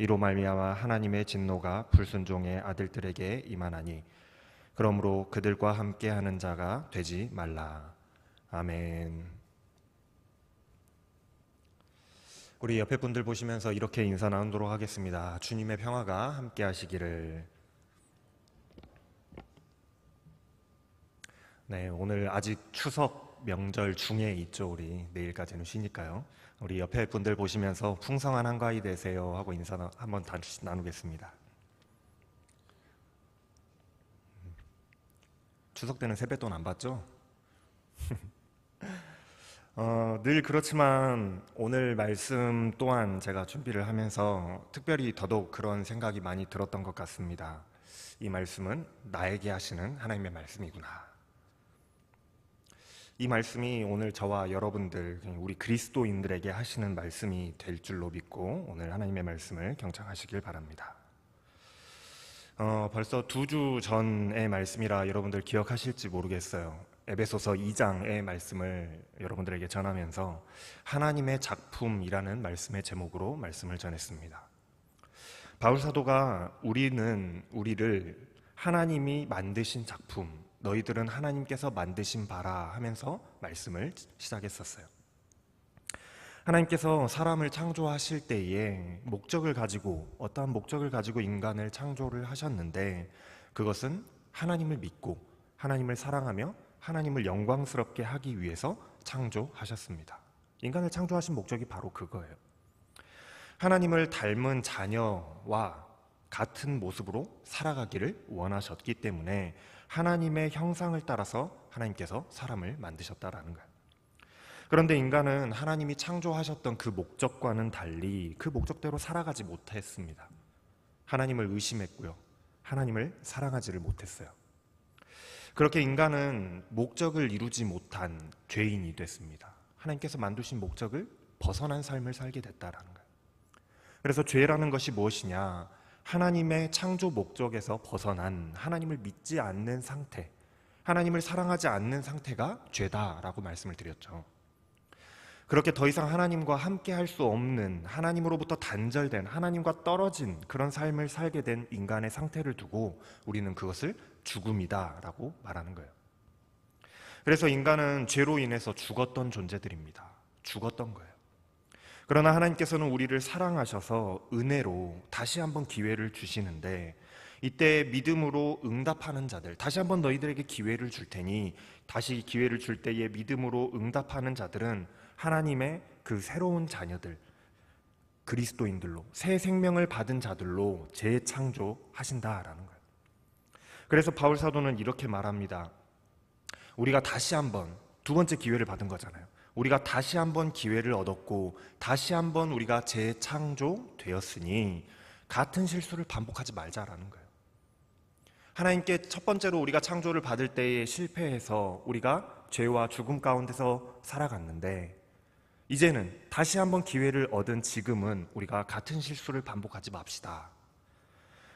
이로 말미암아 하나님의 진노가 불순종의 아들들에게 임하나니 그러므로 그들과 함께하는 자가 되지 말라. 아멘. 우리 옆에 분들 보시면서 이렇게 인사 나누도록 하겠습니다. 주님의 평화가 함께 하시기를. 네, 오늘 아직 추석 명절 중에 있죠. 우리 내일까지는 쉬니까요. 우리 옆에 분들 보시면서 풍성한 한가위 되세요 하고 인사 한번 다시 나누겠습니다. 추석 때는 세뱃돈 안 받죠? 늘 그렇지만 오늘 말씀 또한 제가 준비를 하면서 특별히 더더욱 그런 생각이 많이 들었던 것 같습니다. 이 말씀은 나에게 하시는 하나님의 말씀이구나. 이 말씀이 오늘 저와 여러분들, 우리 그리스도인들에게 하시는 말씀이 될 줄로 믿고 오늘 하나님의 말씀을 경청하시길 바랍니다. 벌써 2주 전의 말씀이라 여러분들 기억하실지 모르겠어요. 에베소서 2장의 말씀을 여러분들에게 전하면서 하나님의 작품이라는 말씀의 제목으로 말씀을 전했습니다. 바울 사도가 우리를 하나님이 만드신 작품, 너희들은 하나님께서 만드신 바라 하면서 말씀을 시작했었어요. 하나님께서 사람을 창조하실 때에 어떠한 목적을 가지고 인간을 창조를 하셨는데 그것은 하나님을 믿고 하나님을 사랑하며 하나님을 영광스럽게 하기 위해서 창조하셨습니다. 인간을 창조하신 목적이 바로 그거예요. 하나님을 닮은 자녀와 같은 모습으로 살아가기를 원하셨기 때문에 하나님의 형상을 따라서 하나님께서 사람을 만드셨다라는 거예요. 그런데 인간은 하나님이 창조하셨던 그 목적과는 달리 그 목적대로 살아가지 못했습니다. 하나님을 의심했고요. 하나님을 사랑하지를 못했어요. 그렇게 인간은 목적을 이루지 못한 죄인이 됐습니다. 하나님께서 만드신 목적을 벗어난 삶을 살게 됐다라는 거예요. 그래서 죄라는 것이 무엇이냐? 하나님의 창조 목적에서 벗어난, 하나님을 믿지 않는 상태, 하나님을 사랑하지 않는 상태가 죄다라고 말씀을 드렸죠. 그렇게 더 이상 하나님과 함께 할 수 없는, 하나님으로부터 단절된, 하나님과 떨어진 그런 삶을 살게 된 인간의 상태를 두고 우리는 그것을 죽음이다라고 말하는 거예요. 그래서 인간은 죄로 인해서 죽었던 존재들입니다. 죽었던 거예요. 그러나 하나님께서는 우리를 사랑하셔서 은혜로 다시 한번 기회를 주시는데 이때 믿음으로 응답하는 자들, 다시 한번 너희들에게 기회를 줄 테니 다시 기회를 줄 때에 믿음으로 응답하는 자들은 하나님의 그 새로운 자녀들, 그리스도인들로 새 생명을 받은 자들로 재창조하신다라는 거예요. 그래서 바울 사도는 이렇게 말합니다. 우리가 다시 한번 두 번째 기회를 받은 거잖아요. 우리가 다시 한번 기회를 얻었고 다시 한번 우리가 재창조되었으니 같은 실수를 반복하지 말자라는 거예요. 하나님께 첫 번째로 우리가 창조를 받을 때에 실패해서 우리가 죄와 죽음 가운데서 살아갔는데 이제는 다시 한번 기회를 얻은 지금은 우리가 같은 실수를 반복하지 맙시다.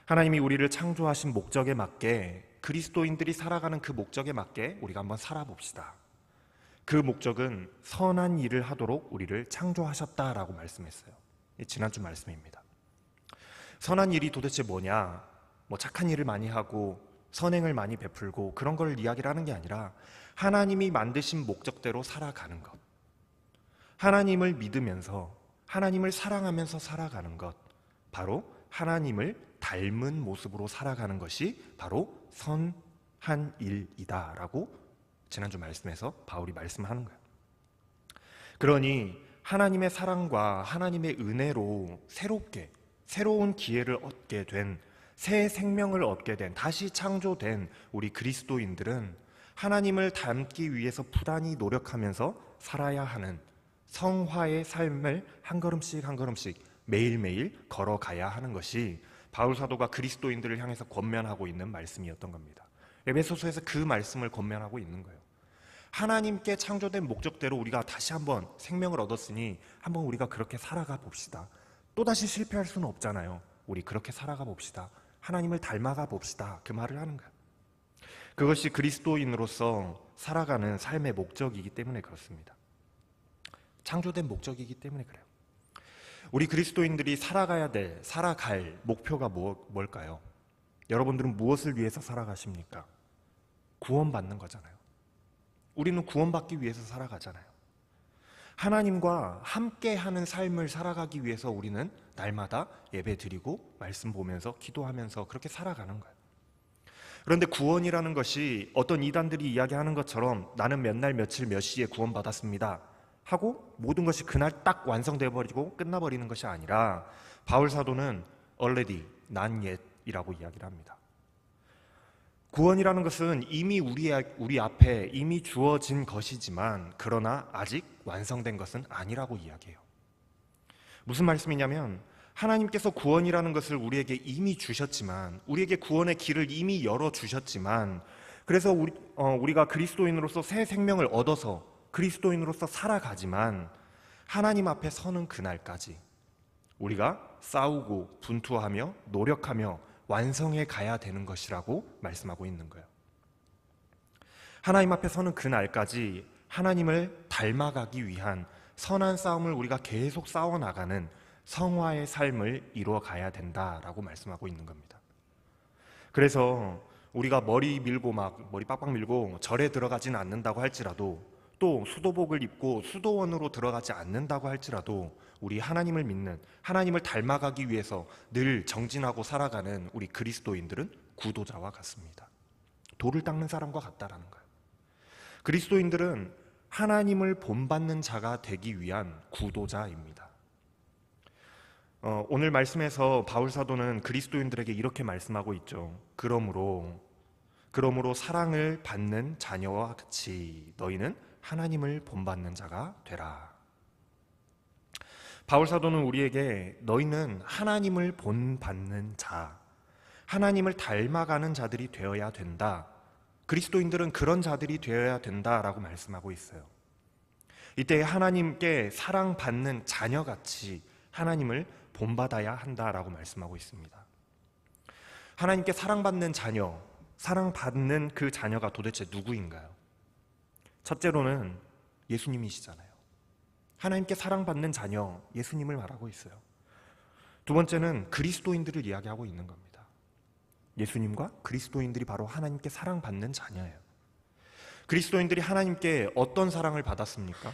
하나님이 우리를 창조하신 목적에 맞게, 그리스도인들이 살아가는 그 목적에 맞게 우리가 한번 살아봅시다. 그 목적은 선한 일을 하도록 우리를 창조하셨다라고 말씀했어요. 지난주 말씀입니다. 선한 일이 도대체 뭐냐? 착한 일을 많이 하고 선행을 많이 베풀고 그런 걸 이야기를 하는 게 아니라 하나님이 만드신 목적대로 살아가는 것, 하나님을 믿으면서 하나님을 사랑하면서 살아가는 것, 바로 하나님을 닮은 모습으로 살아가는 것이 바로 선한 일이다라고 지난주 말씀에서 바울이 말씀하는 거예요. 그러니 하나님의 사랑과 하나님의 은혜로 새로운 기회를 얻게 된, 새 생명을 얻게 된, 다시 창조된 우리 그리스도인들은 하나님을 닮기 위해서 부단히 노력하면서 살아야 하는 성화의 삶을 한 걸음씩 한 걸음씩 매일매일 걸어가야 하는 것이 바울 사도가 그리스도인들을 향해서 권면하고 있는 말씀이었던 겁니다. 에베소서에서 그 말씀을 권면하고 있는 거예요. 하나님께 창조된 목적대로 우리가 다시 한번 생명을 얻었으니 한번 우리가 그렇게 살아가 봅시다. 또다시 실패할 수는 없잖아요. 우리 그렇게 살아가 봅시다. 하나님을 닮아가 봅시다. 그 말을 하는 거예요. 그것이 그리스도인으로서 살아가는 삶의 목적이기 때문에 그렇습니다. 창조된 목적이기 때문에 그래요. 우리 그리스도인들이 살아갈 목표가 뭘까요? 여러분들은 무엇을 위해서 살아가십니까? 구원받는 거잖아요. 우리는 구원받기 위해서 살아가잖아요. 하나님과 함께하는 삶을 살아가기 위해서 우리는 날마다 예배 드리고 말씀 보면서 기도하면서 그렇게 살아가는 거예요. 그런데 구원이라는 것이 어떤 이단들이 이야기하는 것처럼 나는 몇 날 며칠 몇 시에 구원받았습니다 하고 모든 것이 그날 딱 완성되어 버리고 끝나버리는 것이 아니라 바울 사도는 already, not yet 이라고 이야기를 합니다. 구원이라는 것은 이미 우리 앞에 이미 주어진 것이지만 그러나 아직 완성된 것은 아니라고 이야기해요. 무슨 말씀이냐면 하나님께서 구원이라는 것을 우리에게 이미 주셨지만, 우리에게 구원의 길을 이미 열어주셨지만, 그래서 우리가 그리스도인으로서 새 생명을 얻어서 그리스도인으로서 살아가지만 하나님 앞에 서는 그날까지 우리가 싸우고 분투하며 노력하며 완성해 가야 되는 것이라고 말씀하고 있는 거예요. 하나님 앞에 서는 그날까지 하나님을 닮아가기 위한 선한 싸움을 우리가 계속 싸워나가는 성화의 삶을 이루어 가야 된다라고 말씀하고 있는 겁니다. 그래서 우리가 머리 빡빡 밀고 절에 들어가지는 않는다고 할지라도, 또 수도복을 입고 수도원으로 들어가지 않는다고 할지라도 우리 하나님을 믿는, 하나님을 닮아가기 위해서 늘 정진하고 살아가는 우리 그리스도인들은 구도자와 같습니다. 돌을 닦는 사람과 같다라는 거예요. 그리스도인들은 하나님을 본받는 자가 되기 위한 구도자입니다. 오늘 말씀에서 바울 사도는 그리스도인들에게 이렇게 말씀하고 있죠. 그러므로 사랑을 받는 자녀와 같이 너희는 하나님을 본받는 자가 되라. 바울 사도는 우리에게 너희는 하나님을 본받는 자, 하나님을 닮아가는 자들이 되어야 된다, 그리스도인들은 그런 자들이 되어야 된다라고 말씀하고 있어요. 이때 하나님께 사랑받는 자녀같이 하나님을 본받아야 한다라고 말씀하고 있습니다. 하나님께 사랑받는 자녀, 사랑받는 그 자녀가 도대체 누구인가요? 첫째로는 예수님이시잖아요. 하나님께 사랑받는 자녀, 예수님을 말하고 있어요. 두 번째는 그리스도인들을 이야기하고 있는 겁니다. 예수님과 그리스도인들이 바로 하나님께 사랑받는 자녀예요. 그리스도인들이 하나님께 어떤 사랑을 받았습니까?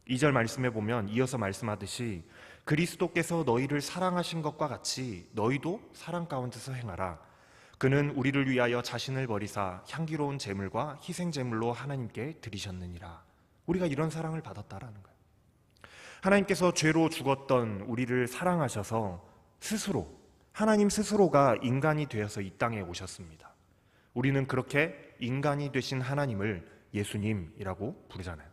2절 말씀에 보면 이어서 말씀하듯이 그리스도께서 너희를 사랑하신 것과 같이 너희도 사랑 가운데서 행하라. 그는 우리를 위하여 자신을 버리사 향기로운 제물과 희생 제물로 하나님께 드리셨느니라. 우리가 이런 사랑을 받았다라는 거예요. 하나님께서 죄로 죽었던 우리를 사랑하셔서 하나님 스스로가 인간이 되어서 이 땅에 오셨습니다. 우리는 그렇게 인간이 되신 하나님을 예수님이라고 부르잖아요.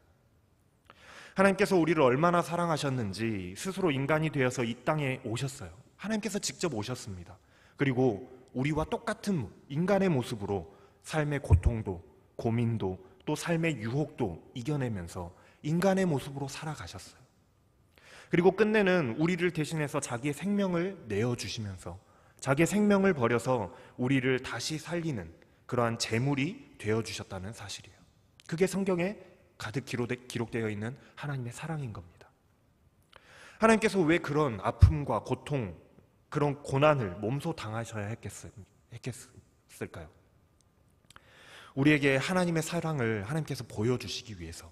하나님께서 우리를 얼마나 사랑하셨는지 스스로 인간이 되어서 이 땅에 오셨어요. 하나님께서 직접 오셨습니다. 그리고 우리와 똑같은 인간의 모습으로 삶의 고통도, 고민도, 또 삶의 유혹도 이겨내면서 인간의 모습으로 살아가셨어요. 그리고 끝내는 우리를 대신해서 자기의 생명을 내어주시면서 자기의 생명을 버려서 우리를 다시 살리는 그러한 제물이 되어주셨다는 사실이에요. 그게 성경에 가득 기록되어 있는 하나님의 사랑인 겁니다. 하나님께서 왜 그런 아픔과 고통, 그런 고난을 몸소 당하셔야 했겠을까요? 우리에게 하나님의 사랑을 하나님께서 보여주시기 위해서,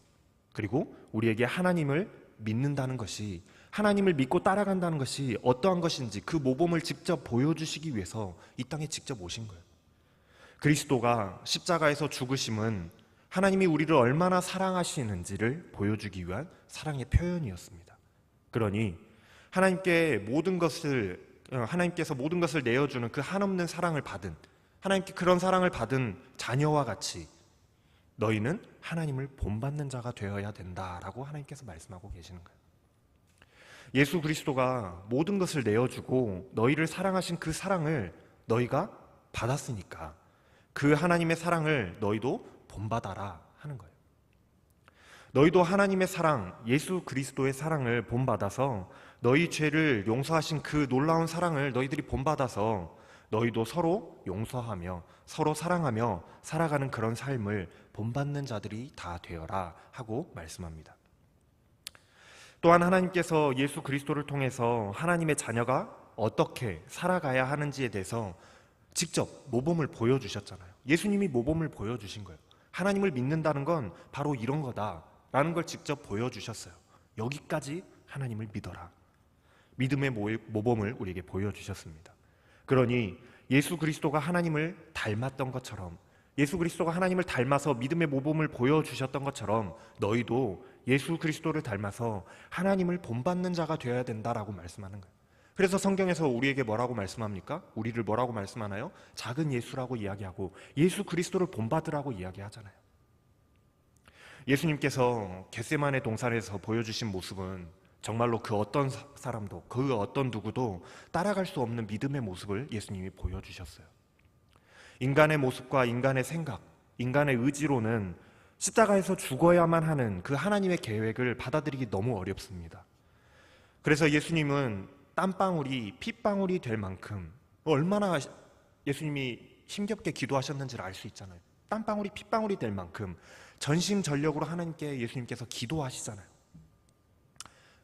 그리고 우리에게 하나님을 믿는다는 것이, 하나님을 믿고 따라간다는 것이 어떠한 것인지 그 모범을 직접 보여주시기 위해서 이 땅에 직접 오신 거예요. 그리스도가 십자가에서 죽으심은 하나님이 우리를 얼마나 사랑하시는지를 보여주기 위한 사랑의 표현이었습니다. 그러니 하나님께서 모든 것을 내어주는 그 한없는 사랑을 받은, 하나님께 그런 사랑을 받은 자녀와 같이 너희는 하나님을 본받는 자가 되어야 된다라고 하나님께서 말씀하고 계시는 거예요. 예수 그리스도가 모든 것을 내어주고 너희를 사랑하신 그 사랑을 너희가 받았으니까 그 하나님의 사랑을 너희도 본받아라 하는 거예요. 너희도 하나님의 사랑, 예수 그리스도의 사랑을 본받아서 너희 죄를 용서하신 그 놀라운 사랑을 너희들이 본받아서 너희도 서로 용서하며 서로 사랑하며 살아가는 그런 삶을 본받는 자들이 다 되어라 하고 말씀합니다. 또한 하나님께서 예수 그리스도를 통해서 하나님의 자녀가 어떻게 살아가야 하는지에 대해서 직접 모범을 보여주셨잖아요. 예수님이 모범을 보여주신 거예요. 하나님을 믿는다는 건 바로 이런 거다라는 걸 직접 보여주셨어요. 여기까지 하나님을 믿어라. 믿음의 모범을 우리에게 보여주셨습니다. 그러니 예수 그리스도가 하나님을 닮았던 것처럼, 예수 그리스도가 하나님을 닮아서 믿음의 모범을 보여주셨던 것처럼 너희도 예수 그리스도를 닮아서 하나님을 본받는 자가 되어야 된다라고 말씀하는 거예요. 그래서 성경에서 우리에게 뭐라고 말씀합니까? 우리를 뭐라고 말씀하나요? 작은 예수라고 이야기하고 예수 그리스도를 본받으라고 이야기하잖아요. 예수님께서 겟세마네 동산에서 보여주신 모습은 정말로 그 어떤 사람도, 그 어떤 누구도 따라갈 수 없는 믿음의 모습을 예수님이 보여주셨어요. 인간의 모습과 인간의 생각, 인간의 의지로는 십자가에서 죽어야만 하는 그 하나님의 계획을 받아들이기 너무 어렵습니다. 그래서 예수님은 땀방울이 핏방울이 될 만큼 얼마나 예수님이 힘겹게 기도하셨는지를 알 수 있잖아요. 땀방울이 핏방울이 될 만큼 전심전력으로 하나님께 예수님께서 기도하시잖아요.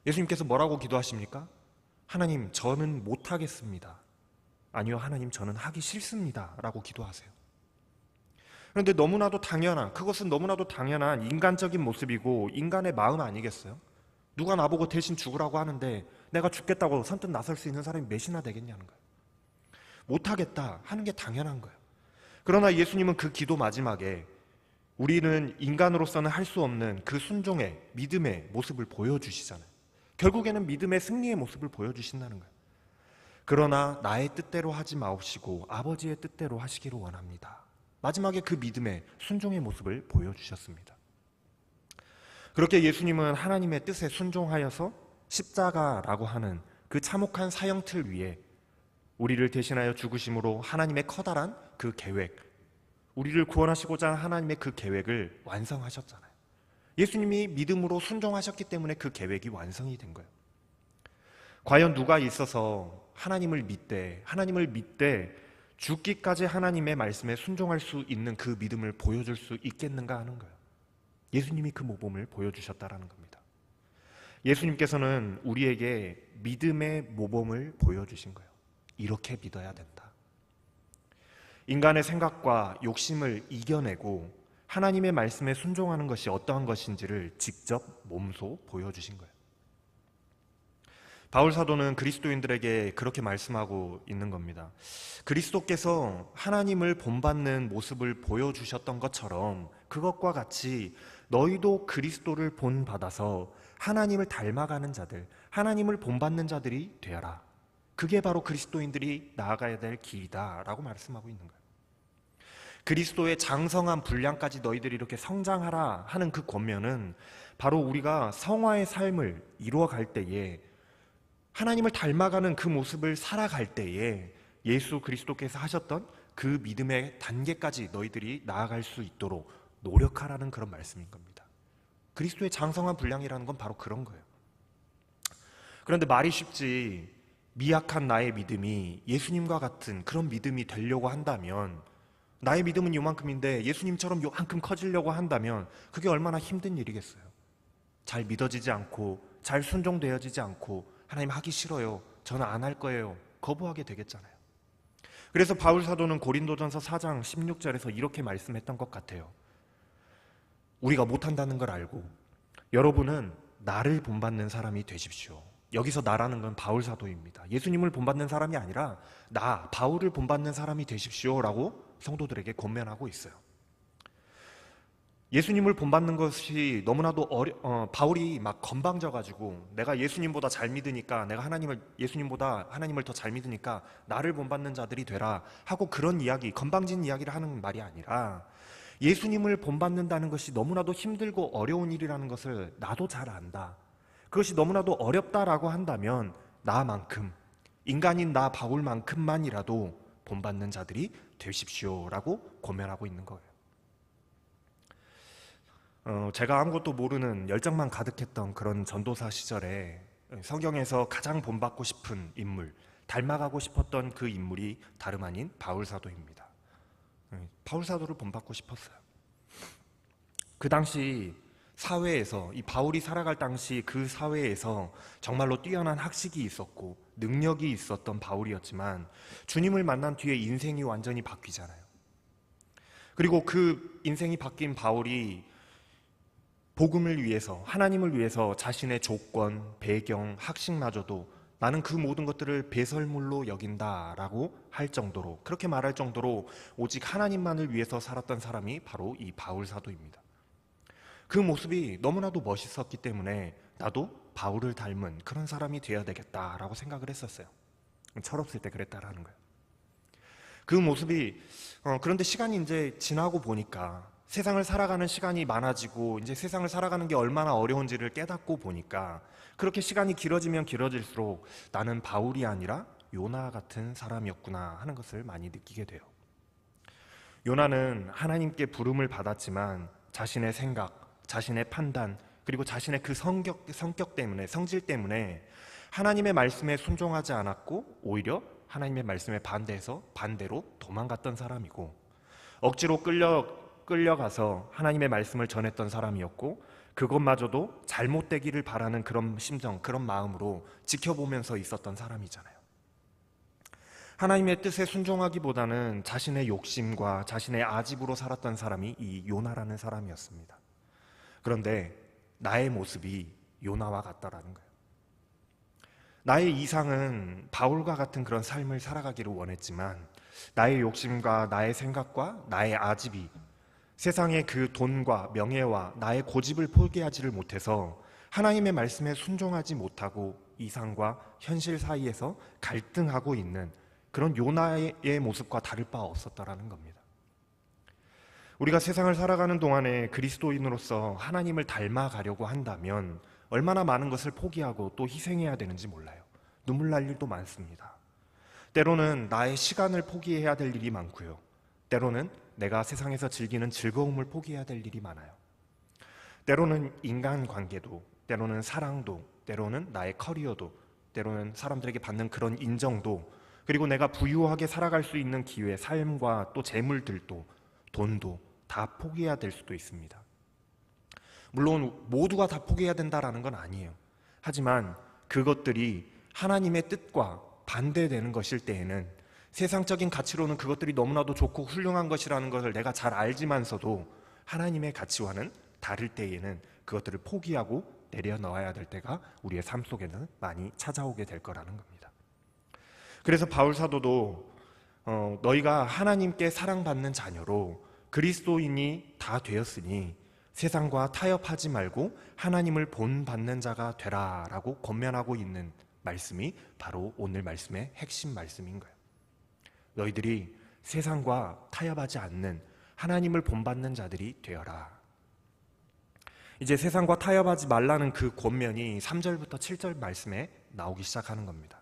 예수님께서 뭐라고 기도하십니까? 하나님, 저는 못하겠습니다. 아니요, 하나님, 저는 하기 싫습니다. 라고 기도하세요. 그런데 그것은 너무나도 당연한 인간적인 모습이고 인간의 마음 아니겠어요? 누가 나보고 대신 죽으라고 하는데 내가 죽겠다고 선뜻 나설 수 있는 사람이 몇이나 되겠냐는 거예요. 못하겠다 하는 게 당연한 거예요. 그러나 예수님은 그 기도 마지막에 우리는 인간으로서는 할 수 없는 그 순종의 믿음의 모습을 보여주시잖아요. 결국에는 믿음의 승리의 모습을 보여주신다는 거예요. 그러나 나의 뜻대로 하지 마옵시고 아버지의 뜻대로 하시기를 원합니다. 마지막에 그 믿음의 순종의 모습을 보여주셨습니다. 그렇게 예수님은 하나님의 뜻에 순종하여서 십자가라고 하는 그 참혹한 사형틀 위에 우리를 대신하여 죽으심으로 하나님의 커다란 그 계획, 우리를 구원하시고자 하는 하나님의 그 계획을 완성하셨잖아요. 예수님이 믿음으로 순종하셨기 때문에 그 계획이 완성이 된 거예요. 과연 누가 있어서 하나님을 믿되 죽기까지 하나님의 말씀에 순종할 수 있는 그 믿음을 보여줄 수 있겠는가 하는 거예요. 예수님이 그 모범을 보여주셨다라는 겁니다. 예수님께서는 우리에게 믿음의 모범을 보여주신 거예요. 이렇게 믿어야 된다. 인간의 생각과 욕심을 이겨내고 하나님의 말씀에 순종하는 것이 어떠한 것인지를 직접 몸소 보여주신 거예요. 바울 사도는 그리스도인들에게 그렇게 말씀하고 있는 겁니다. 그리스도께서 하나님을 본받는 모습을 보여주셨던 것처럼 그것과 같이 너희도 그리스도를 본받아서 하나님을 닮아가는 자들, 하나님을 본받는 자들이 되어라. 그게 바로 그리스도인들이 나아가야 될 길이다 라고 말씀하고 있는 거예요. 그리스도의 장성한 분량까지 너희들이 이렇게 성장하라 하는 그 권면은 바로 우리가 성화의 삶을 이루어갈 때에, 하나님을 닮아가는 그 모습을 살아갈 때에 예수 그리스도께서 하셨던 그 믿음의 단계까지 너희들이 나아갈 수 있도록 노력하라는 그런 말씀인 겁니다. 그리스도의 장성한 분량이라는 건 바로 그런 거예요. 그런데 말이 쉽지 미약한 나의 믿음이 예수님과 같은 그런 믿음이 되려고 한다면, 나의 믿음은 요만큼인데 예수님처럼 요만큼 커지려고 한다면 그게 얼마나 힘든 일이겠어요. 잘 믿어지지 않고 잘 순종되어지지 않고 하나님 하기 싫어요, 저는 안 할 거예요, 거부하게 되겠잖아요. 그래서 바울 사도는 고린도전서 4장 16절에서 이렇게 말씀했던 것 같아요. 우리가 못한다는 걸 알고 여러분은 나를 본받는 사람이 되십시오. 여기서 나라는 건 바울 사도입니다. 예수님을 본받는 사람이 아니라 나 바울을 본받는 사람이 되십시오라고 성도들에게 권면하고 있어요. 예수님을 본받는 것이 너무나도 바울이 막 건방져가지고 내가 예수님보다 잘 믿으니까, 내가 예수님보다 하나님을 더 잘 믿으니까 나를 본받는 자들이 되라 하고 그런 이야기, 건방진 이야기를 하는 말이 아니라, 예수님을 본받는다는 것이 너무나도 힘들고 어려운 일이라는 것을 나도 잘 안다. 그것이 너무나도 어렵다라고 한다면 나만큼, 인간인 나 바울만큼만이라도 본받는 자들이 되십시오라고 권면하고 있는 거예요. 제가 아무것도 모르는 열정만 가득했던 그런 전도사 시절에 성경에서 가장 본받고 싶은 인물, 닮아가고 싶었던 그 인물이 다름 아닌 바울 사도입니다. 바울 사도를 본받고 싶었어요. 그 당시 사회에서, 이 바울이 살아갈 당시 그 사회에서 정말로 뛰어난 학식이 있었고 능력이 있었던 바울이었지만 주님을 만난 뒤에 인생이 완전히 바뀌잖아요. 그리고 그 인생이 바뀐 바울이 복음을 위해서, 하나님을 위해서 자신의 조건, 배경, 학식마저도 나는 그 모든 것들을 배설물로 여긴다라고 할 정도로, 그렇게 말할 정도로 오직 하나님만을 위해서 살았던 사람이 바로 이 바울 사도입니다. 그 모습이 너무나도 멋있었기 때문에 나도 바울을 닮은 그런 사람이 되어야 되겠다라고 생각을 했었어요. 철없을 때 그랬다라는 거예요. 그 모습이 그런데 시간이 이제 지나고 보니까, 세상을 살아가는 시간이 많아지고 이제 세상을 살아가는 게 얼마나 어려운지를 깨닫고 보니까, 그렇게 시간이 길어지면 길어질수록 나는 바울이 아니라 요나 같은 사람이었구나 하는 것을 많이 느끼게 돼요. 요나는 하나님께 부름을 받았지만 자신의 생각, 자신의 판단, 그리고 자신의 그 성격 때문에, 성질 때문에 하나님의 말씀에 순종하지 않았고 오히려 하나님의 말씀에 반대로 도망갔던 사람이고, 억지로 끌려가서 하나님의 말씀을 전했던 사람이었고, 그것마저도 잘못되기를 바라는 그런 심정, 그런 마음으로 지켜보면서 있었던 사람이잖아요. 하나님의 뜻에 순종하기보다는 자신의 욕심과 자신의 아집으로 살았던 사람이 이 요나라는 사람이었습니다. 그런데 나의 모습이 요나와 같다라는 거예요. 나의 이상은 바울과 같은 그런 삶을 살아가기를 원했지만, 나의 욕심과 나의 생각과 나의 아집이 세상의 그 돈과 명예와 나의 고집을 포기하지를 못해서 하나님의 말씀에 순종하지 못하고 이상과 현실 사이에서 갈등하고 있는 그런 요나의 모습과 다를 바 없었다라는 겁니다. 우리가 세상을 살아가는 동안에 그리스도인으로서 하나님을 닮아가려고 한다면 얼마나 많은 것을 포기하고 또 희생해야 되는지 몰라요. 눈물 날 일도 많습니다. 때로는 나의 시간을 포기해야 될 일이 많고요. 때로는 내가 세상에서 즐기는 즐거움을 포기해야 될 일이 많아요. 때로는 인간관계도, 때로는 사랑도, 때로는 나의 커리어도, 때로는 사람들에게 받는 그런 인정도, 그리고 내가 부유하게 살아갈 수 있는 기회, 삶과 또 재물들도, 돈도 다 포기해야 될 수도 있습니다. 물론 모두가 다 포기해야 된다라는 건 아니에요. 하지만 그것들이 하나님의 뜻과 반대되는 것일 때에는, 세상적인 가치로는 그것들이 너무나도 좋고 훌륭한 것이라는 것을 내가 잘 알지만서도 하나님의 가치와는 다를 때에는 그것들을 포기하고 내려놓아야 될 때가 우리의 삶 속에는 많이 찾아오게 될 거라는 겁니다. 그래서 바울 사도도 너희가 하나님께 사랑받는 자녀로 그리스도인이 다 되었으니 세상과 타협하지 말고 하나님을 본받는 자가 되라라고 권면하고 있는 말씀이 바로 오늘 말씀의 핵심 말씀인 거예요. 너희들이 세상과 타협하지 않는 하나님을 본받는 자들이 되어라. 이제 세상과 타협하지 말라는 그 권면이 3절부터 7절 말씀에 나오기 시작하는 겁니다.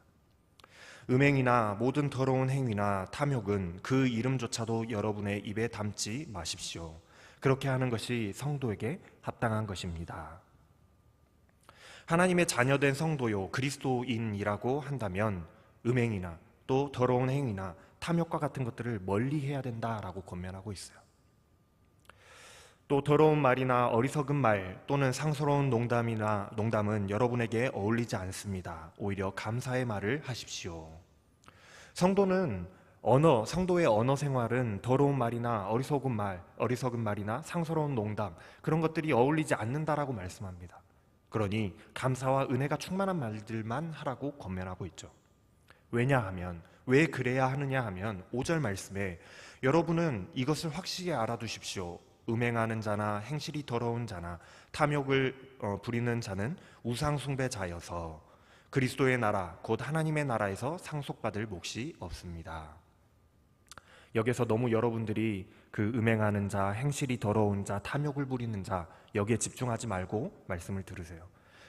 음행이나 모든 더러운 행위나 탐욕은 그 이름조차도 여러분의 입에 담지 마십시오. 그렇게 하는 것이 성도에게 합당한 것입니다. 하나님의 자녀된 성도요, 그리스도인이라고 한다면 음행이나 또 더러운 행위나 탐욕과 같은 것들을 멀리해야 된다라고 권면하고 있어요. 또 더러운 말이나 어리석은 말 또는 상스러운 농담은 여러분에게 어울리지 않습니다. 오히려 감사의 말을 하십시오. 성도의 언어 생활은 더러운 말이나 어리석은 말이나 상스러운 농담, 그런 것들이 어울리지 않는다라고 말씀합니다. 그러니 감사와 은혜가 충만한 말들만 하라고 권면하고 있죠. 왜냐하면, 왜 그래야 하느냐 하면 5절 말씀에 여러분은 이것을 확실히 알아두십시오. 음행하는 자나 행실이 더러운 자나 탐욕을 부리는 자는 우상 숭배자여서 그리스도의 나라 곧 하나님의 나라에서 상속받을 몫이 없습니다. 여기서 너무 여러분들이 그 음행하는 자, 행실이 더러운 자, 탐욕을 부리는 자, 여기에 집중하지 말고 말씀을 들으세요.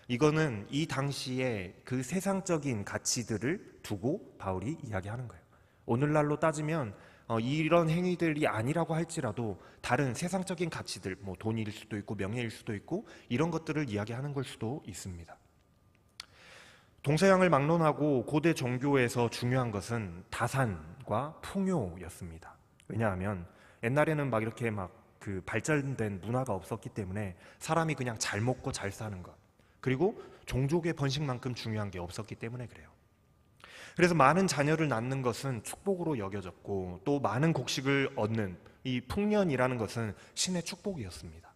이거는 이 당시에 그 세상적인 가치들을 두고 바울이 이야기하는 거예요. 오늘날로 따지면 이런 행위들이 아니라고 할지라도 다른 세상적인 가치들, 뭐 돈일 수도 있고 명예일 수도 있고 이런 것들을 이야기하는 걸 수도 있습니다. 동서양을 막론하고 고대 종교에서 중요한 것은 다산과 풍요였습니다. 왜냐하면 옛날에는 막 이렇게 그 발전된 문화가 없었기 때문에 사람이 그냥 잘 먹고 잘 사는 것, 그리고 종족의 번식만큼 중요한 게 없었기 때문에 그래요. 그래서 많은 자녀를 낳는 것은 축복으로 여겨졌고, 또 많은 곡식을 얻는 이 풍년이라는 것은 신의 축복이었습니다.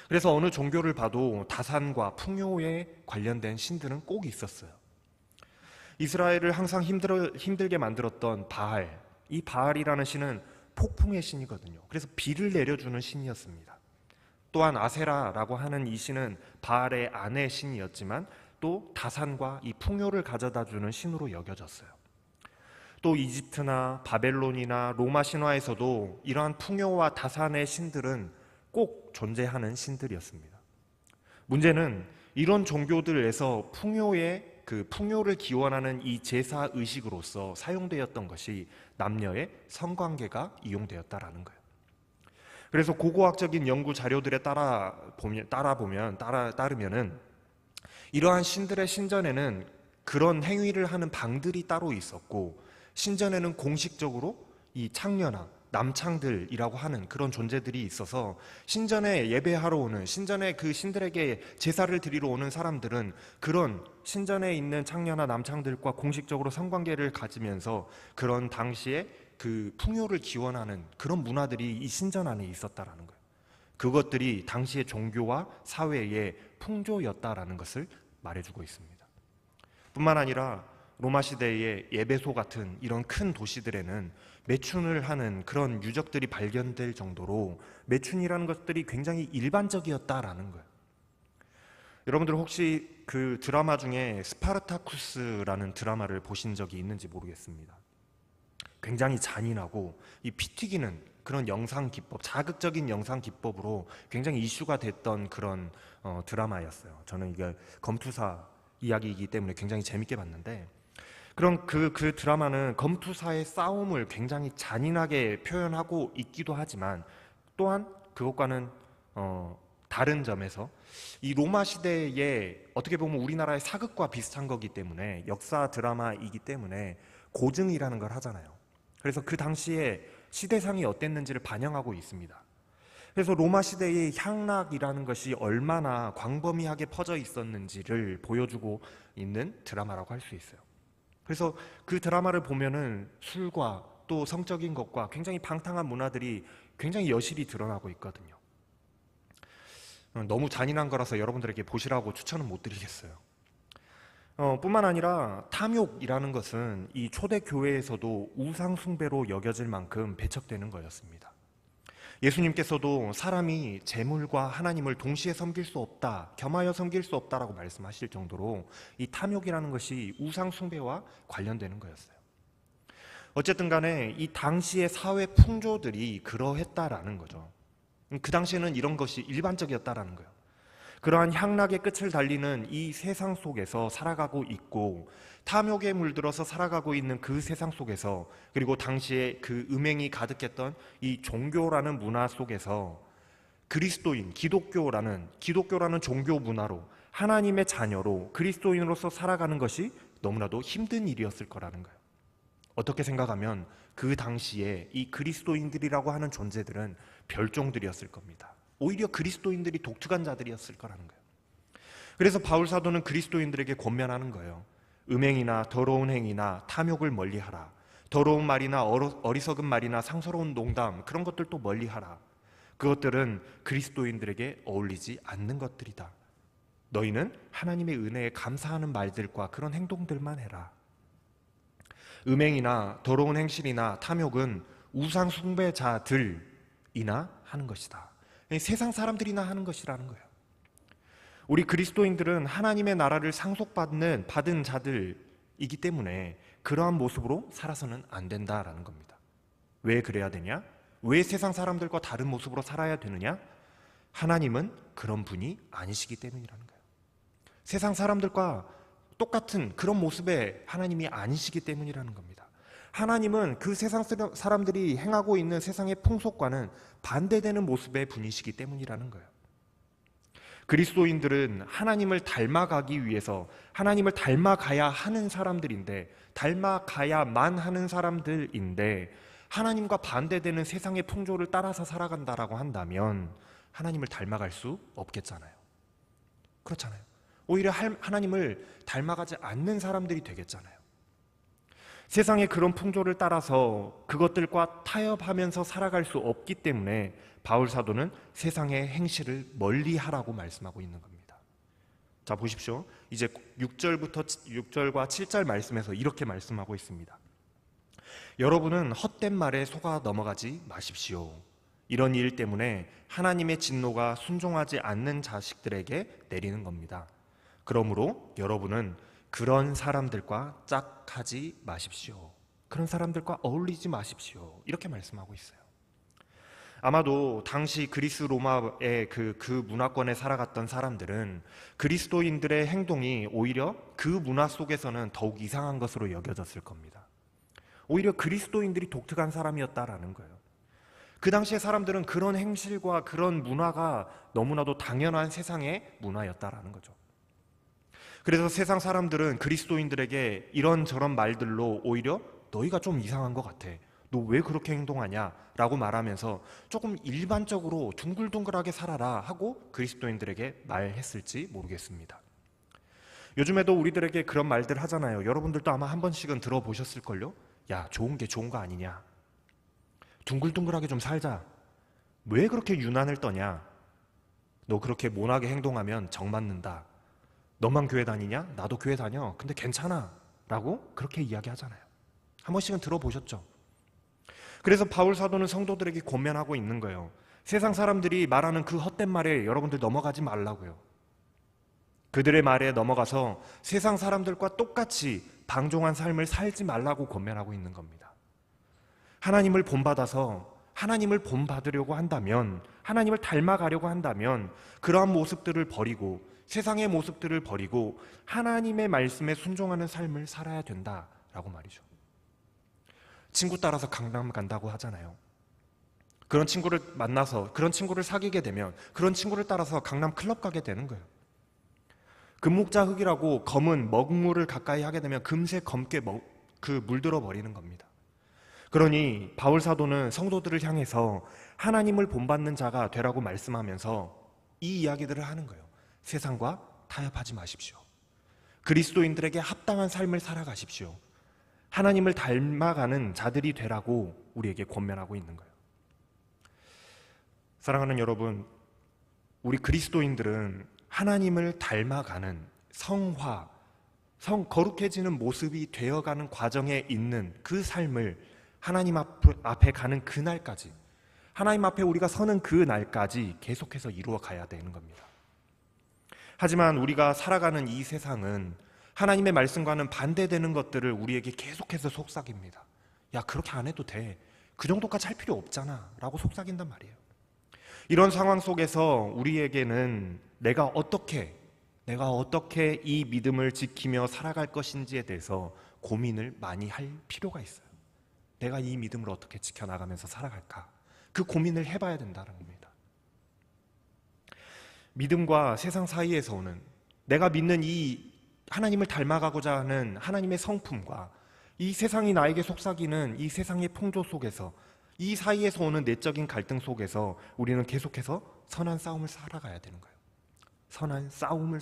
그래서 어느 종교를 봐도 다산과 풍요에 관련된 신들은 꼭 있었어요. 이스라엘을 항상 힘들게 만들었던 바알, 이 바알이라는 신은 폭풍의 신이거든요. 그래서 비를 내려주는 신이었습니다. 또한 아세라라고 하는 이 신은 바알의 아내 신이었지만 또 다산과 이 풍요를 가져다주는 신으로 여겨졌어요. 또 이집트나 바벨론이나 로마 신화에서도 이러한 풍요와 다산의 신들은 꼭 존재하는 신들이었습니다. 문제는 이런 종교들에서 풍요를 기원하는 이 제사 의식으로서 사용되었던 것이 남녀의 성관계가 이용되었다라는 거예요. 그래서 고고학적인 연구 자료들에 따르면은 이러한 신들의 신전에는 그런 행위를 하는 방들이 따로 있었고, 신전에는 공식적으로 이 창녀나 남창들이라고 하는 그런 존재들이 있어서 신전에 예배하러 오는, 신전에 그 신들에게 제사를 드리러 오는 사람들은 그런 신전에 있는 창녀나 남창들과 공식적으로 성관계를 가지면서 그런 당시에 그 풍요를 기원하는 그런 문화들이 이 신전 안에 있었다라는 거예요. 그것들이 당시의 종교와 사회의 풍조였다라는 것을 말해주고 있습니다. 뿐만 아니라 로마 시대의 예배소 같은 이런 큰 도시들에는 매춘을 하는 그런 유적들이 발견될 정도로 매춘이라는 것들이 굉장히 일반적이었다라는 거예요. 여러분들 혹시 그 드라마 중에 스파르타쿠스라는 드라마를 보신 적이 있는지 모르겠습니다. 굉장히 잔인하고 이 피 튀기는 그런 영상 기법, 자극적인 영상 기법으로 굉장히 이슈가 됐던 그런 드라마였어요. 저는 이게 검투사 이야기이기 때문에 굉장히 재밌게 봤는데, 그런 그 드라마는 검투사의 싸움을 굉장히 잔인하게 표현하고 있기도 하지만, 또한 그것과는 다른 점에서 이 로마 시대에 어떻게 보면 우리나라의 사극과 비슷한 거기 때문에, 역사 드라마이기 때문에 고증이라는 걸 하잖아요. 그래서 그 당시에 시대상이 어땠는지를 반영하고 있습니다. 그래서 로마 시대의 향락이라는 것이 얼마나 광범위하게 퍼져 있었는지를 보여주고 있는 드라마라고 할 수 있어요. 그래서 그 드라마를 보면은 술과 또 성적인 것과 굉장히 방탕한 문화들이 굉장히 여실히 드러나고 있거든요. 너무 잔인한 거라서 여러분들에게 보시라고 추천은 못 드리겠어요. 뿐만 아니라 탐욕이라는 것은 이 초대 교회에서도 우상 숭배로 여겨질 만큼 배척되는 거였습니다. 예수님께서도 사람이 재물과 하나님을 동시에 섬길 수 없다, 겸하여 섬길 수 없다라고 말씀하실 정도로 이 탐욕이라는 것이 우상 숭배와 관련되는 거였어요. 어쨌든 간에 이 당시의 사회 풍조들이 그러했다라는 거죠. 그 당시에는 이런 것이 일반적이었다라는 거예요. 그러한 향락의 끝을 달리는 이 세상 속에서 살아가고 있고, 탐욕에 물들어서 살아가고 있는 그 세상 속에서, 그리고 당시에 그 음행이 가득했던 이 종교라는 문화 속에서 그리스도인, 기독교라는 종교 문화로 하나님의 자녀로 그리스도인으로서 살아가는 것이 너무나도 힘든 일이었을 거라는 거예요. 어떻게 생각하면 그 당시에 이 그리스도인들이라고 하는 존재들은 별종들이었을 겁니다. 오히려 그리스도인들이 독특한 자들이었을 거라는 거예요. 그래서 바울 사도는 그리스도인들에게 권면하는 거예요. 음행이나 더러운 행위나 탐욕을 멀리하라. 더러운 말이나 어리석은 말이나 상스러운 농담, 그런 것들도 멀리하라. 그것들은 그리스도인들에게 어울리지 않는 것들이다. 너희는 하나님의 은혜에 감사하는 말들과 그런 행동들만 해라. 음행이나 더러운 행실이나 탐욕은 우상 숭배자들이나 하는 것이다. 세상 사람들이나 하는 것이라는 거예요. 우리 그리스도인들은 하나님의 나라를 받은 자들이기 때문에 그러한 모습으로 살아서는 안 된다라는 겁니다. 왜 그래야 되냐? 왜 세상 사람들과 다른 모습으로 살아야 되느냐? 하나님은 그런 분이 아니시기 때문이라는 거예요. 세상 사람들과 똑같은 그런 모습의 하나님이 아니시기 때문이라는 겁니다. 하나님은 그 세상 사람들이 행하고 있는 세상의 풍속과는 반대되는 모습의 분이시기 때문이라는 거예요. 그리스도인들은 하나님을 닮아가기 위해서 하나님을 닮아가야 하는 사람들인데, 닮아가야만 하는 사람들인데, 하나님과 반대되는 세상의 풍조를 따라서 살아간다라고 한다면 하나님을 닮아갈 수 없겠잖아요. 그렇잖아요. 오히려 하나님을 닮아가지 않는 사람들이 되겠잖아요. 세상의 그런 풍조를 따라서 그것들과 타협하면서 살아갈 수 없기 때문에 바울 사도는 세상의 행실을 멀리하라고 말씀하고 있는 겁니다. 자, 보십시오. 이제 6절과 7절 말씀에서 이렇게 말씀하고 있습니다. 여러분은 헛된 말에 속아 넘어가지 마십시오. 이런 일 때문에 하나님의 진노가 순종하지 않는 자식들에게 내리는 겁니다. 그러므로 여러분은 그런 사람들과 짝하지 마십시오. 그런 사람들과 어울리지 마십시오. 이렇게 말씀하고 있어요. 아마도 당시 그리스 로마의 그 문화권에 살아갔던 사람들은 그리스도인들의 행동이 오히려 그 문화 속에서는 더욱 이상한 것으로 여겨졌을 겁니다. 오히려 그리스도인들이 독특한 사람이었다라는 거예요. 그 당시의 사람들은 그런 행실과 그런 문화가 너무나도 당연한 세상의 문화였다라는 거죠. 그래서 세상 사람들은 그리스도인들에게 이런저런 말들로 오히려 너희가 좀 이상한 것 같아. 너 왜 그렇게 행동하냐? 라고 말하면서 조금 일반적으로 둥글둥글하게 살아라 하고 그리스도인들에게 말했을지 모르겠습니다. 요즘에도 우리들에게 그런 말들 하잖아요. 여러분들도 아마 한 번씩은 들어보셨을걸요? 야, 좋은 게 좋은 거 아니냐? 둥글둥글하게 좀 살자. 왜 그렇게 유난을 떠냐? 너 그렇게 모나게 행동하면 정 맞는다. 너만 교회 다니냐? 나도 교회 다녀. 근데 괜찮아. 라고 그렇게 이야기하잖아요. 한 번씩은 들어보셨죠? 그래서 바울 사도는 성도들에게 권면하고 있는 거예요. 세상 사람들이 말하는 그 헛된 말에 여러분들 넘어가지 말라고요. 그들의 말에 넘어가서 세상 사람들과 똑같이 방종한 삶을 살지 말라고 권면하고 있는 겁니다. 하나님을 본받아서 하나님을 본받으려고 한다면, 하나님을 닮아가려고 한다면 그러한 모습들을 버리고 세상의 모습들을 버리고 하나님의 말씀에 순종하는 삶을 살아야 된다라고 말이죠. 친구 따라서 강남 간다고 하잖아요. 그런 친구를 만나서 그런 친구를 사귀게 되면 그런 친구를 따라서 강남 클럽 가게 되는 거예요. 금목자 흙이라고 검은 먹물을 가까이 하게 되면 금세 검게 물들어 버리는 겁니다. 그러니 바울 사도는 성도들을 향해서 하나님을 본받는 자가 되라고 말씀하면서 이 이야기들을 하는 거예요. 세상과 타협하지 마십시오. 그리스도인들에게 합당한 삶을 살아가십시오. 하나님을 닮아가는 자들이 되라고 우리에게 권면하고 있는 거예요. 사랑하는 여러분, 우리 그리스도인들은 하나님을 닮아가는 거룩해지는 모습이 되어가는 과정에 있는 그 삶을 하나님 앞에 가는 그날까지, 하나님 앞에 우리가 서는 그 날까지 계속해서 이루어 가야 되는 겁니다. 하지만 우리가 살아가는 이 세상은 하나님의 말씀과는 반대되는 것들을 우리에게 계속해서 속삭입니다. 야, 그렇게 안 해도 돼. 그 정도까지 할 필요 없잖아. 라고 속삭인단 말이에요. 이런 상황 속에서 우리에게는 내가 어떻게 이 믿음을 지키며 살아갈 것인지에 대해서 고민을 많이 할 필요가 있어요. 내가 이 믿음을 어떻게 지켜나가면서 살아갈까? 그 고민을 해봐야 된다는 겁니다. 믿음과 세상 사이에서 오는, 내가 믿는 이 하나님을 닮아가고자 하는 하나님의 성품과 이 세상이 나에게 속삭이는 이 세상의 풍조 속에서, 이 사이에서 오는 내적인 갈등 속에서 우리는 계속해서 선한 싸움을 살아가야 되는 거예요. 선한 싸움을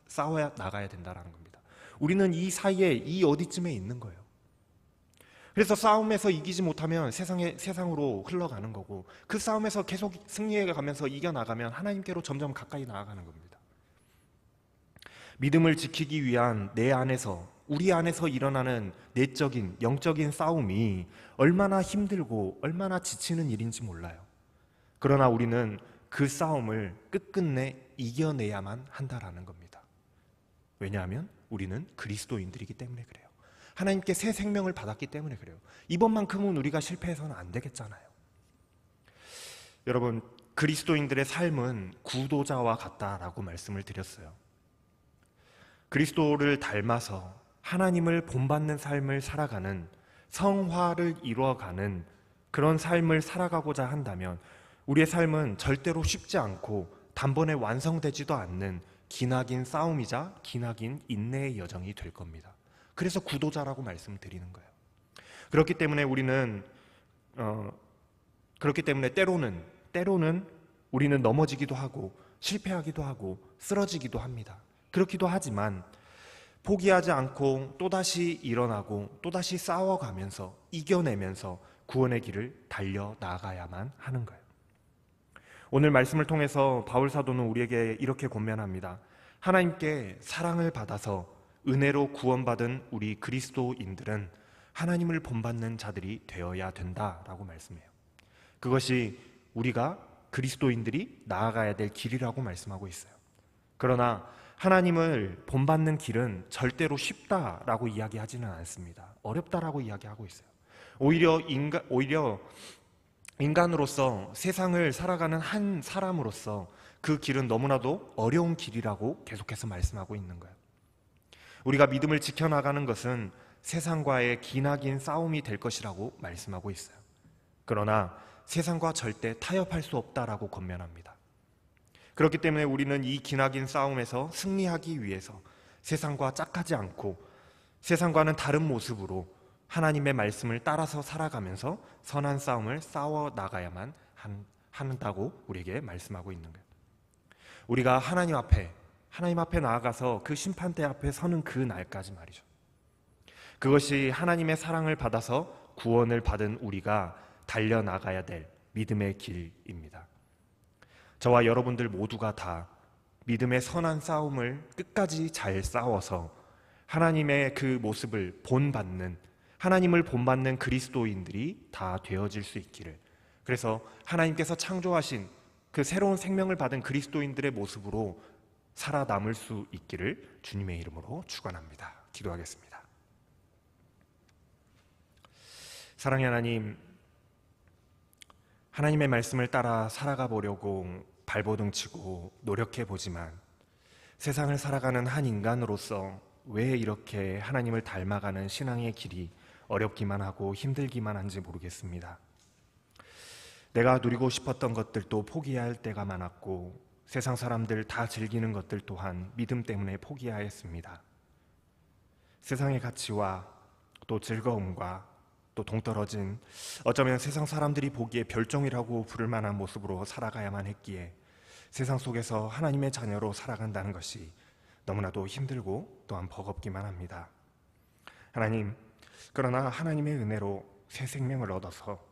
싸워야 나가야 된다는 겁니다. 우리는 이 사이에, 이 어디쯤에 있는 거예요. 그래서 싸움에서 이기지 못하면 세상으로 흘러가는 거고, 그 싸움에서 계속 승리해 가면서 이겨나가면 하나님께로 점점 가까이 나아가는 겁니다. 믿음을 지키기 위한 우리 안에서 일어나는 내적인, 영적인 싸움이 얼마나 힘들고 얼마나 지치는 일인지 몰라요. 그러나 우리는 그 싸움을 끝끝내 이겨내야만 한다라는 겁니다. 왜냐하면 우리는 그리스도인들이기 때문에 그래요. 하나님께 새 생명을 받았기 때문에 그래요. 이번만큼은 우리가 실패해서는 안 되겠잖아요. 여러분, 그리스도인들의 삶은 구도자와 같다라고 말씀을 드렸어요. 그리스도를 닮아서 하나님을 본받는 삶을 살아가는, 성화를 이루어가는 그런 삶을 살아가고자 한다면 우리의 삶은 절대로 쉽지 않고 단번에 완성되지도 않는 기나긴 싸움이자 기나긴 인내의 여정이 될 겁니다. 그래서 구도자라고 말씀드리는 거예요. 그렇기 때문에 우리는 그렇기 때문에 때로는 우리는 넘어지기도 하고 실패하기도 하고 쓰러지기도 합니다. 그렇기도 하지만 포기하지 않고 또다시 일어나고 또다시 싸워가면서 이겨내면서 구원의 길을 달려 나가야만 하는 거예요. 오늘 말씀을 통해서 바울 사도는 우리에게 이렇게 권면합니다. 하나님께 사랑을 받아서 은혜로 구원받은 우리 그리스도인들은 하나님을 본받는 자들이 되어야 된다라고 말씀해요. 그것이 우리가 그리스도인들이 나아가야 될 길이라고 말씀하고 있어요. 그러나 하나님을 본받는 길은 절대로 쉽다라고 이야기하지는 않습니다. 어렵다라고 이야기하고 있어요. 오히려 인간으로서 세상을 살아가는 한 사람으로서 그 길은 너무나도 어려운 길이라고 계속해서 말씀하고 있는 거예요. 우리가 믿음을 지켜나가는 것은 세상과의 기나긴 싸움이 될 것이라고 말씀하고 있어요. 그러나 세상과 절대 타협할 수 없다라고 권면합니다. 그렇기 때문에 우리는 이 기나긴 싸움에서 승리하기 위해서 세상과 짝하지 않고 세상과는 다른 모습으로 하나님의 말씀을 따라서 살아가면서 선한 싸움을 싸워 나가야만 한다고 우리에게 말씀하고 있는 거예요. 우리가 하나님 앞에 나아가서 그 심판대 앞에 서는 그 날까지 말이죠. 그것이 하나님의 사랑을 받아서 구원을 받은 우리가 달려나가야 될 믿음의 길입니다. 저와 여러분들 모두가 다 믿음의 선한 싸움을 끝까지 잘 싸워서 하나님의 그 모습을 하나님을 본받는 그리스도인들이 다 되어질 수 있기를, 그래서 하나님께서 창조하신 그 새로운 생명을 받은 그리스도인들의 모습으로 살아남을 수 있기를 주님의 이름으로 축원합니다. 기도하겠습니다. 사랑의 하나님, 하나님의 말씀을 따라 살아가 보려고 발버둥 치고 노력해 보지만 세상을 살아가는 한 인간으로서 왜 이렇게 하나님을 닮아가는 신앙의 길이 어렵기만 하고 힘들기만 한지 모르겠습니다. 내가 누리고 싶었던 것들도 포기해야 할 때가 많았고 세상 사람들 다 즐기는 것들 또한 믿음 때문에 포기해야 했습니다. 세상의 가치와 또 즐거움과 또 동떨어진, 어쩌면 세상 사람들이 보기에 별종이라고 부를 만한 모습으로 살아가야만 했기에 세상 속에서 하나님의 자녀로 살아간다는 것이 너무나도 힘들고 또한 버겁기만 합니다. 하나님, 그러나 하나님의 은혜로 새 생명을 얻어서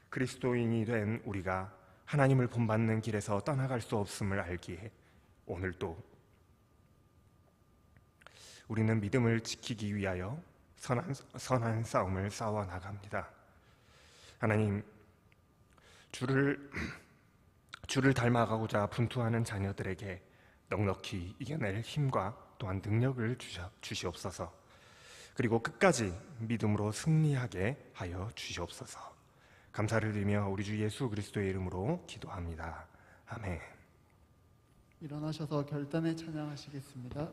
그리스도인이 된 우리가 하나님을 본받는 길에서 떠나갈 수 없음을 알기에 오늘도 우리는 믿음을 지키기 위하여 선한 싸움을 싸워 나갑니다. 하나님, 주를 닮아가고자 분투하는 자녀들에게 넉넉히 이겨낼 힘과 또한 능력을 주시옵소서. 그리고 끝까지 믿음으로 승리하게 하여 주시옵소서. 감사를 드리며 우리 주 예수 그리스도의 이름으로 기도합니다. 아멘. 일어나셔서 결단에 찬양하시겠습니다.